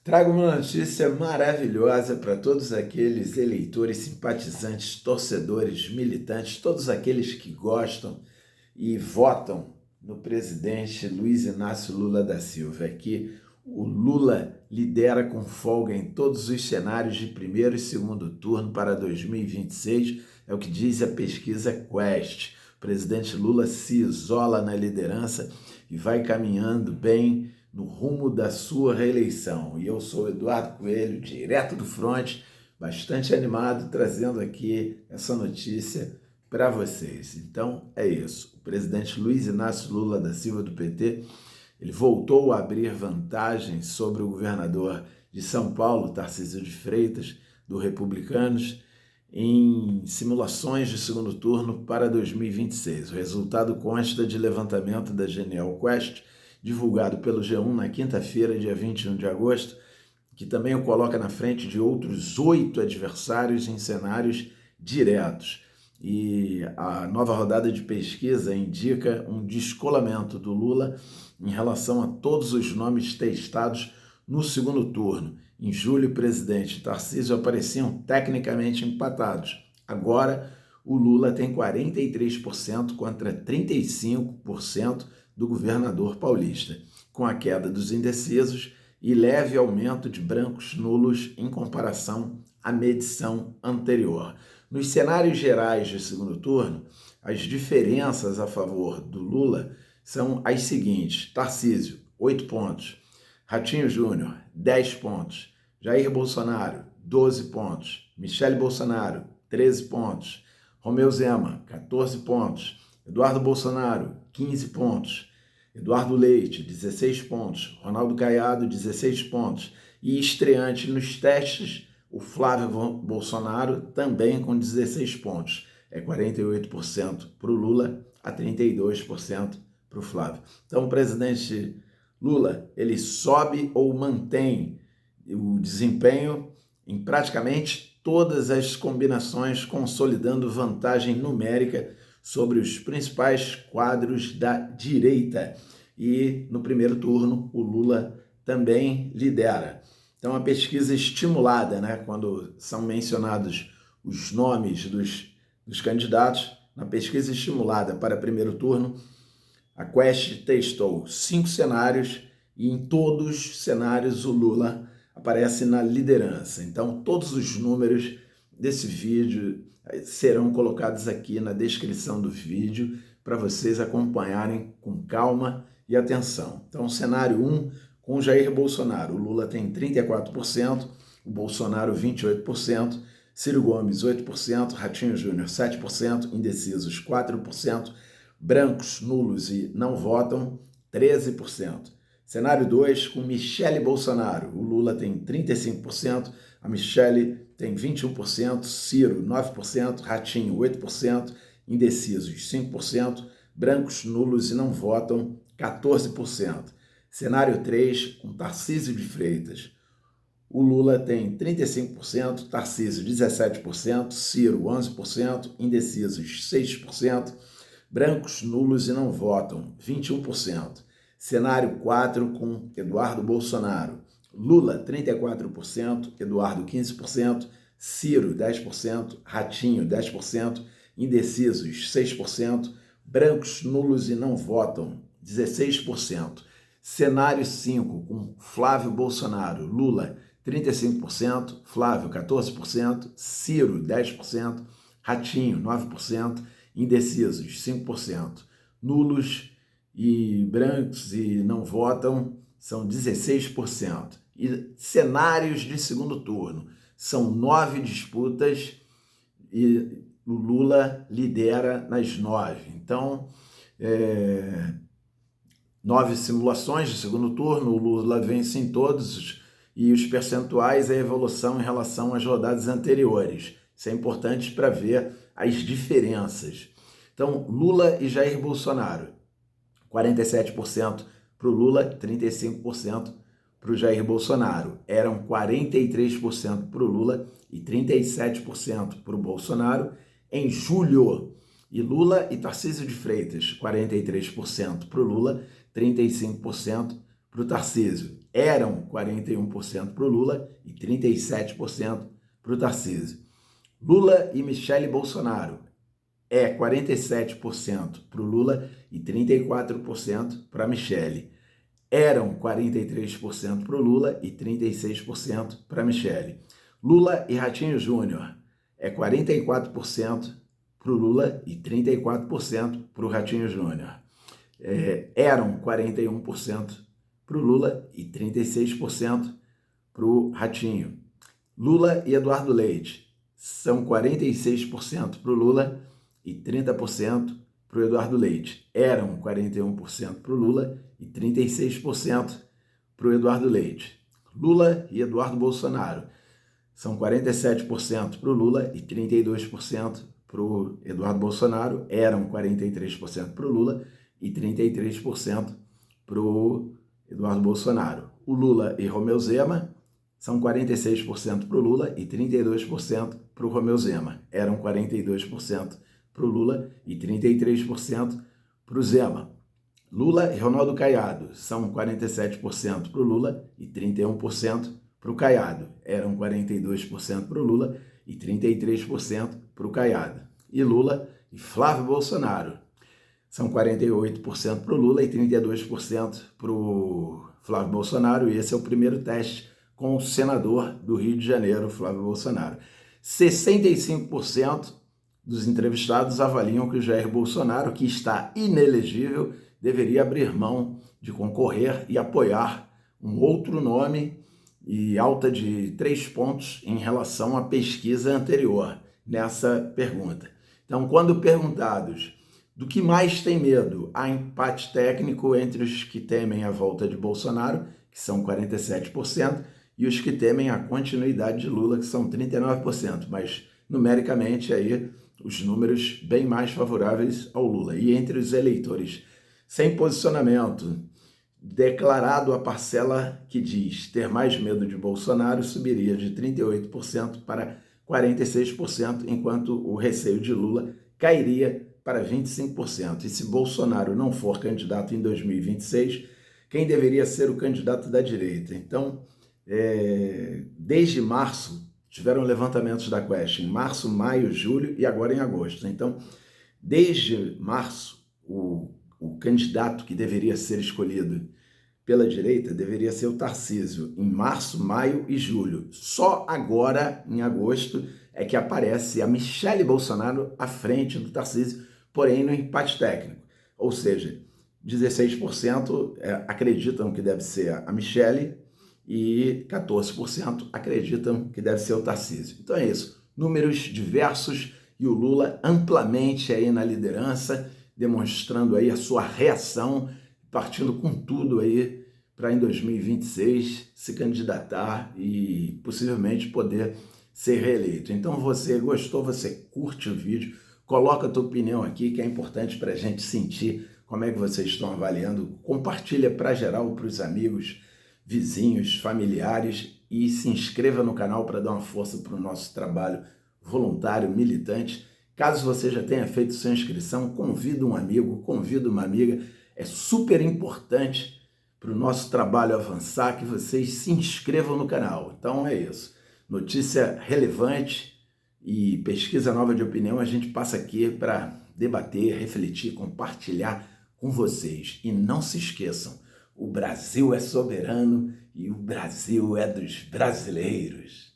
Trago uma notícia maravilhosa para todos aqueles eleitores, simpatizantes, torcedores, militantes, todos aqueles que gostam e votam no presidente Luiz Inácio Lula da Silva. É que o Lula lidera com folga em todos os cenários de primeiro e segundo turno para 2026, é o que diz a pesquisa Quest. O presidente Lula se isola na liderança e vai caminhando bem no rumo da sua reeleição. E eu sou Eduardo Coelho, direto do Fronte, bastante animado, trazendo aqui essa notícia para vocês. Então, é isso. O presidente Luiz Inácio Lula da Silva, do PT, ele voltou a abrir vantagens sobre o governador de São Paulo, Tarcísio de Freitas, do Republicanos, em simulações de segundo turno para 2026. O resultado consta de levantamento da Genial Quest, divulgado pelo G1 na quinta-feira, dia 21 de agosto, que também o coloca na frente de outros 8 adversários em cenários diretos. E a nova rodada de pesquisa indica um descolamento do Lula em relação a todos os nomes testados no segundo turno. Em julho, o presidente e Tarcísio apareciam tecnicamente empatados. Agora, o Lula tem 43% contra 35% do governador paulista, com a queda dos indecisos e leve aumento de brancos nulos em comparação à medição anterior. Nos cenários gerais de segundo turno, as diferenças a favor do Lula são as seguintes: Tarcísio, 8 pontos, Ratinho Júnior, 10 pontos, Jair Bolsonaro, 12 pontos, Michele Bolsonaro, 13 pontos, Romeu Zema, 14 pontos, Eduardo Bolsonaro, 15 pontos, Eduardo Leite, 16 pontos, Ronaldo Caiado, 16 pontos, e estreante nos testes, o Flávio Bolsonaro, também com 16 pontos. É 48% para o Lula a 32% para o Flávio. Então, o presidente Lula, ele sobe ou mantém o desempenho em praticamente todas as combinações, consolidando vantagem numérica sobre os principais quadros da direita. E no primeiro turno, o Lula também lidera. Então, a pesquisa estimulada, quando são mencionados os nomes dos candidatos, na pesquisa estimulada para primeiro turno, a Quest testou 5 cenários e em todos os cenários o Lula aparece na liderança. Então, todos os números desse vídeo serão colocados aqui na descrição do vídeo para vocês acompanharem com calma e atenção. Então, cenário 1, com Jair Bolsonaro, o Lula tem 34%, o Bolsonaro 28%, Ciro Gomes 8%, Ratinho Júnior 7%, indecisos 4%, brancos, nulos e não votam 13%. Cenário 2, com Michele Bolsonaro, o Lula tem 35%, a Michele tem 21%, Ciro 9%, Ratinho 8%, indecisos 5%, brancos, nulos e não votam 14%. Cenário 3, com Tarcísio de Freitas, o Lula tem 35%, Tarcísio 17%, Ciro 11%, indecisos 6%, brancos, nulos e não votam 21%. Cenário 4, com Eduardo Bolsonaro, Lula 34%, Eduardo 15%, Ciro 10%, Ratinho 10%, indecisos 6%, brancos, nulos e não votam 16%. Cenário 5, com Flávio Bolsonaro, Lula 35%, Flávio 14%, Ciro 10%, Ratinho 9%, indecisos 5%, nulos e brancos e não votam são 16%. E cenários de segundo turno, são 9 disputas e o Lula lidera nas 9. Então, 9 simulações de segundo turno, o Lula vence em todos e os percentuais é a evolução em relação às rodadas anteriores. Isso é importante para ver as diferenças. Então, Lula e Jair Bolsonaro, 47% para o Lula, 35% para o Jair Bolsonaro. Eram 43% para o Lula e 37% para o Bolsonaro em julho. E Lula e Tarcísio de Freitas, 43% para o Lula, 35% para o Tarcísio. Eram 41% para o Lula e 37% para o Tarcísio. Lula e Michele Bolsonaro. 47% para o Lula e 34% para a Michele. Eram 43% para o Lula e 36% para a Michele. Lula e Ratinho Júnior. 44% para o Lula e 34% para o Ratinho Júnior. Eram 41% para o Lula e 36% para o Ratinho. Lula e Eduardo Leite são 46% para o Lula e 30% para o Eduardo Leite. Eram 41% para o Lula e 36% para o Eduardo Leite. Lula e Eduardo Bolsonaro são 47% para o Lula e 32% para o Eduardo Bolsonaro. Eram 43% para o Lula e 33% para o Eduardo Bolsonaro. O Lula e Romeu Zema são 46% para o Lula e 32% para o Romeu Zema. Eram 42% para o Lula e 33% para o Zema. Lula e Ronaldo Caiado são 47% para o Lula e 31% para o Caiado. Eram 42% para o Lula e 33% para o Caiado. E Lula e Flávio Bolsonaro são 48% para o Lula e 32% para o Flávio Bolsonaro. E esse é o primeiro teste com o senador do Rio de Janeiro, Flávio Bolsonaro. 65% dos entrevistados avaliam que o Jair Bolsonaro, que está inelegível, deveria abrir mão de concorrer e apoiar um outro nome, e alta de 3 pontos em relação à pesquisa anterior nessa pergunta. Então, quando perguntados do que mais tem medo, há empate técnico entre os que temem a volta de Bolsonaro, que são 47%, e os que temem a continuidade de Lula, que são 39%, mas numericamente aí os números bem mais favoráveis ao Lula. E entre os eleitores sem posicionamento, declarado, a parcela que diz ter mais medo de Bolsonaro subiria de 38% para 46%, enquanto o receio de Lula cairia para 25%. E se Bolsonaro não for candidato em 2026, quem deveria ser o candidato da direita? Então, desde março, tiveram levantamentos da Quest em março, maio, julho e agora em agosto. Então, desde março, o candidato que deveria ser escolhido pela direita deveria ser o Tarcísio, em março, maio e julho. Só agora, em agosto, é que aparece a Michele Bolsonaro à frente do Tarcísio, porém no empate técnico. Ou seja, 16% acreditam que deve ser a Michele e 14% acreditam que deve ser o Tarcísio. Então é isso, números diversos e o Lula amplamente aí na liderança, demonstrando aí a sua reação, partindo com tudo aí para em 2026 se candidatar e possivelmente poder ser reeleito. Então você gostou, você curte o vídeo, coloca a tua opinião aqui, que é importante para a gente sentir como é que vocês estão avaliando, compartilha para geral, para os amigos, vizinhos, familiares e se inscreva no canal para dar uma força para o nosso trabalho voluntário, militante. Caso você já tenha feito sua inscrição, convida um amigo, convida uma amiga. É super importante para o nosso trabalho avançar que vocês se inscrevam no canal. Então é isso. Notícia relevante e pesquisa nova de opinião, a gente passa aqui para debater, refletir, compartilhar com vocês. E não se esqueçam, o Brasil é soberano e o Brasil é dos brasileiros.